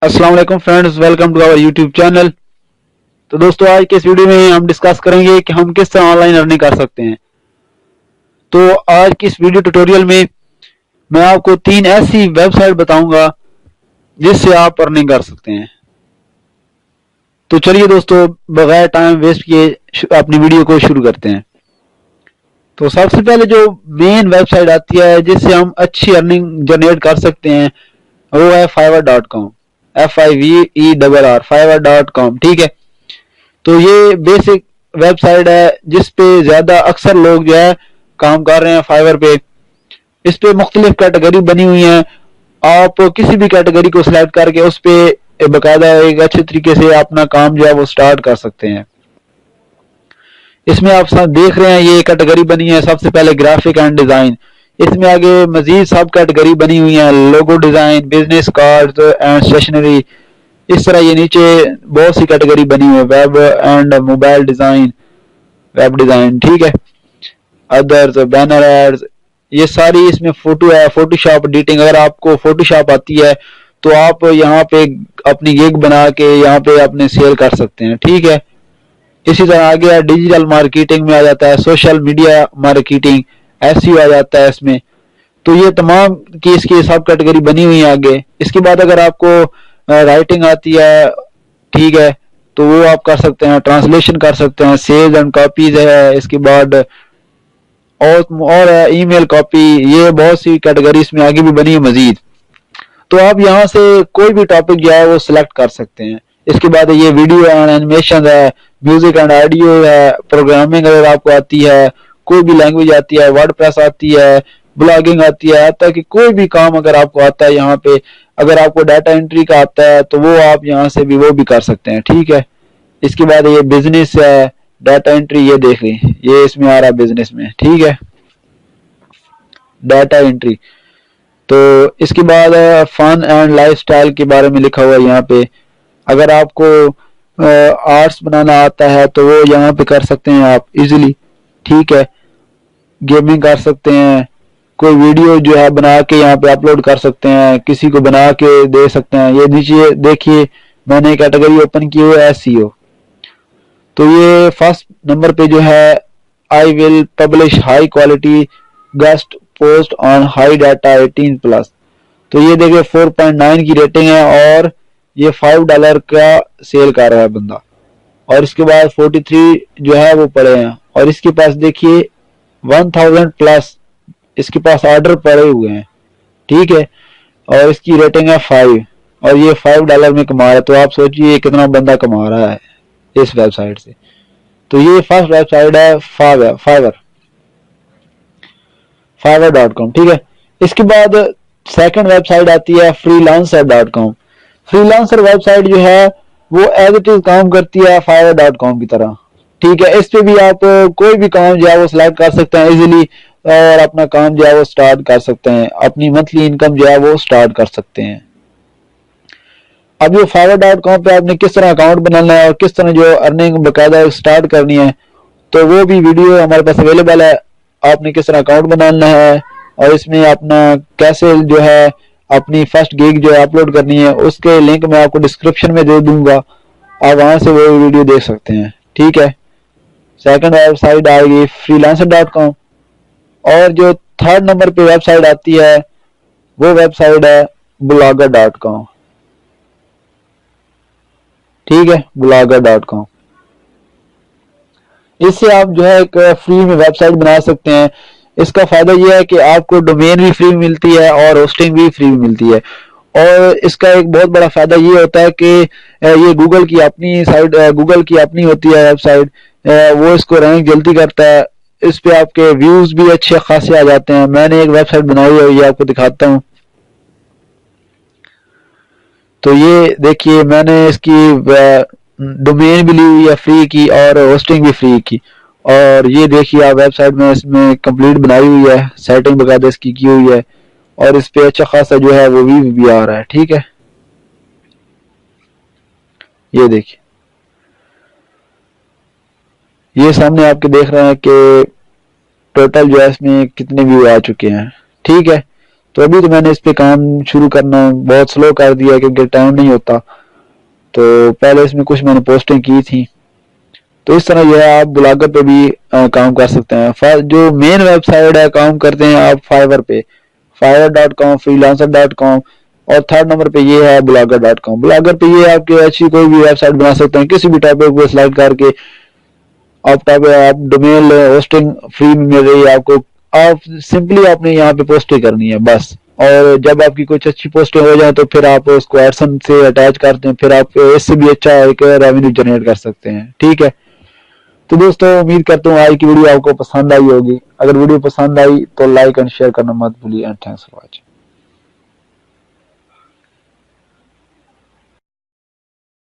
अस्सलाम वालेकुम friends, welcome to our YouTube channel. तो दोस्तों, आज के इस वीडियो में हम डिस्कस करेंगे कि हम किस तरह ऑनलाइन अर्निंग कर सकते हैं। तो आज की इस वीडियो ट्यूटोरियल में मैं आपको 3 ऐसी वेबसाइट बताऊंगा जिससे आप अर्निंग कर सकते हैं। तो चलिए दोस्तों, बगैर टाइम वेस्ट किए अपनी वीडियो को शुरू करते हैं। तो सबसे पहले जो मेन वेबसाइट आती है जिससे हम अच्छी अर्निंग जनरेट कर सकते हैं वो है fiverr.com। FIVERR fiverr.com। ठीक है, तो ये बेसिक वेबसाइट है जिस पे ज्यादा अक्सर लोग जो है काम कर रहे हैं फाइवर पे। इस पे मुख्तलिफ कैटेगरी बनी हुई हैं। आप किसी भी कैटेगरी को सिलेक्ट करके उस पे बाकायदा एक अच्छे तरीके से अपना काम जो है वो स्टार्ट कर सकते हैं। इसमें आप सब देख रहे हैं ये कैटेगरी बनी है सबसे पहले ग्राफिक एंड डिजाइन। इसमें आगे मजीद सब कैटेगरी बनी हुई है, logo design, business card and stationery. इस तरह ये नीचे बहुत सी कैटेगरी बनी हुई है, web and mobile design, web design. ठीक है, अदर्स, बैनर एड्स, ये सारी इसमें फोटो है, फोटोशॉप एडिटिंग। अगर आपको फोटोशॉप आती है तो आप यहाँ पे अपनी गिग बना के यहाँ पे अपने सेल कर सकते हैं। ठीक है, इसी तरह आगे डिजिटल मार्केटिंग में आ जाता है, सोशल मीडिया मार्केटिंग, एसईओ आ जाता है इसमें। तो ये तमाम की इसकी सब कैटेगरी बनी हुई है आगे। इसके बाद अगर आपको राइटिंग आती है, ठीक है, तो वो आप कर सकते हैं, ट्रांसलेशन कर सकते हैं, सेल्स एंड कॉपीज है। इसके बाद और ईमेल कॉपी, ये बहुत सी कैटेगरी इसमें आगे भी बनी है मजीद। तो आप यहाँ से कोई भी टॉपिक जो है वो सिलेक्ट कर सकते हैं। इसके बाद ये वीडियो एंड एनिमेशन है, म्यूजिक एंड ऑडियो है, प्रोग्रामिंग अगर आपको आती है, कोई भी लैंग्वेज आती है, वर्डप्रेस आती है, ब्लॉगिंग आती है, ताकि कोई भी काम अगर आपको आता है यहाँ पे, अगर आपको डाटा एंट्री का आता है तो वो आप यहाँ से भी वो भी कर सकते हैं। ठीक है, इसके बाद ये बिजनेस है, डाटा एंट्री, ये देख लें, ये इसमें आ रहा है बिजनेस में। ठीक है, डाटा एंट्री। तो इसके बाद फन एंड लाइफस्टाइल के बारे में लिखा हुआ है यहाँ पे। अगर आपको आर्ट्स बनाना आता है तो वो यहाँ पे कर सकते हैं आप इजीली। ठीक है, गेमिंग कर सकते हैं, कोई वीडियो जो है बना के यहाँ पे अपलोड कर सकते हैं, किसी को बना के दे सकते हैं। ये नीचे देखिए मैंने कैटेगरी ओपन की हुई है एसईओ। तो ये फर्स्ट नंबर पे जो है, I will publish high quality guest post on high data 18+। तो ये देखिए 4.9 की रेटिंग है और ये $5 का सेल कर रहा है बंदा। और इसके बाद 43 जो है वो पड़े हैं और इसके पास देखिए 1000+ इसके पास ऑर्डर पड़े हुए हैं। ठीक है, और इसकी रेटिंग है 5 और ये $5 में कमा रहा है। तो आप सोचिए कितना बंदा कमा रहा है इस वेबसाइट से। तो ये फर्स्ट वेबसाइट है fiverr.com। ठीक है, इसके बाद सेकंड वेबसाइट आती है freelancer.com। फ्रीलांसर वेबसाइट जो है वो एज इट इज काम करती है fiverr.com की तरह। ठीक है, इस पे भी आप कोई भी काम जो है वो सिलेक्ट कर सकते हैं इजीली और अपना काम जो है वो स्टार्ट कर सकते हैं, अपनी मंथली इनकम जो है वो स्टार्ट कर सकते हैं। अब ये fiverr.com पे आपने किस तरह अकाउंट बनाना है और किस तरह जो अर्निंग बाकायदा स्टार्ट करनी है, तो वो भी वीडियो हमारे पास अवेलेबल है। आपने किस तरह अकाउंट बनाना है और इसमें अपना कैसे जो है अपनी फर्स्ट गिग जो है अपलोड करनी है, उसके लिंक मैं आपको डिस्क्रिप्शन में दे दूंगा, आप वहां से वो वीडियो देख सकते हैं। ठीक है, सेकंड वेबसाइट आएगी freelancer.com। और जो थर्ड नंबर पे वेबसाइट आती है वो वेबसाइट है blogger.com। ठीक है, blogger.com। इससे आप जो है एक फ्री में वेबसाइट बना सकते हैं। इसका फायदा यह है कि आपको डोमेन भी फ्री मिलती है और होस्टिंग भी फ्री मिलती है। और इसका एक बहुत बड़ा फायदा ये होता है कि ये गूगल की अपनी साइट, गूगल की अपनी होती है वेबसाइट, वो इसको रैंक जल्दी करता है। इस पे आपके व्यूज भी अच्छे खासे आ जाते हैं। मैंने एक वेबसाइट बनाई है, ये आपको दिखाता हूँ। तो ये देखिए मैंने इसकी डोमेन भी ली हुई है फ्री की और होस्टिंग भी फ्री की। और ये देखिए आप वेबसाइट में इसमें कंप्लीट बनाई हुई है, सेटिंग बकायदा इसकी की हुई है और इस पे अच्छा खासा जो है वो भी आ रहा है। ठीक है, ये देखिए ये सामने आपके देख रहे हैं कि टोटल जो है इसमें कितने व्यू आ चुके हैं। ठीक है, तो अभी तो मैंने इस पे काम शुरू करना बहुत स्लो कर दिया क्योंकि टाइम नहीं होता। तो पहले इसमें कुछ मैंने पोस्टें की थी। तो इस तरह यह आप ब्लॉगर पे भी काम कर सकते हैं। जो मेन वेबसाइट है काम करते हैं आप फाइवर पे, fiverr.com, freelancer.com, और थर्ड नंबर पे ये है blogger.com। ब्लॉगर पे ये आपके अच्छी कोई भी वेबसाइट बना सकते हैं किसी भी टॉपिक पे सिलेक्ट करके। आप डोमेन होस्टिंग फ्री में मिल रही है आपको, आप सिंपली आपने यहाँ पे पोस्टें करनी है बस। और जब आपकी कुछ अच्छी पोस्टें हो जाए तो फिर आप उसको एडसन से अटैच करते हैं, फिर आप इससे भी अच्छा एक रेवेन्यू जनरेट कर सकते हैं। ठीक है, तो दोस्तों उम्मीद करता हूँ आज की वीडियो आपको पसंद आई होगी। अगर वीडियो पसंद आई तो लाइक एंड शेयर करना मत भूलिए। And thanks for watching.